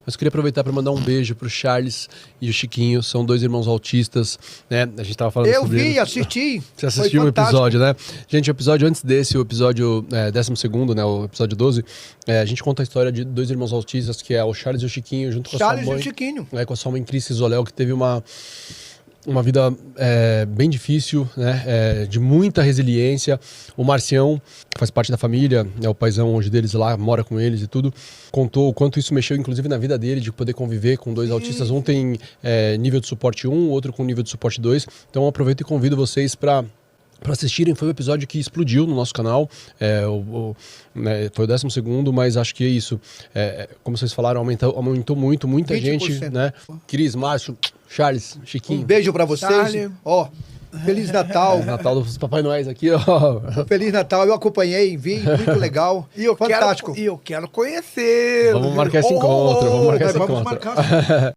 Mas eu queria aproveitar para mandar um beijo pro Charles e o Chiquinho, são dois irmãos autistas, né? A gente tava falando sobre eles. Assisti. Você assistiu o episódio, né? Gente, o episódio antes desse, o episódio 12º, né? O episódio 12, a gente conta a história de dois irmãos autistas, que é o Charles e o Chiquinho, junto com a sua mãe. Charles e o Chiquinho. Com a sua mãe, Cris Isoléu, que teve uma vida bem difícil, né? De muita resiliência. O Marcião, que faz parte da família, é o paizão hoje deles lá, mora com eles e tudo, contou o quanto isso mexeu, inclusive, na vida dele, de poder conviver com dois autistas. Um tem nível de suporte 1, outro com nível de suporte 2. Então, eu aproveito e convido vocês para assistirem. Foi um episódio que explodiu no nosso canal, foi o 12º, mas acho que é isso. Como vocês falaram, aumentou muito, muita 20%. gente, né? Cris, Márcio, Charles, Chiquinho. Um beijo pra vocês. Charlie. Ó, Feliz Natal. Natal dos Papai Noéis aqui, ó. Feliz Natal, eu acompanhei, vi, muito legal. E eu Fantástico. Quero conhecer. Vamos marcar esse encontro, vamos marcar esse Vamos encontro. marcar.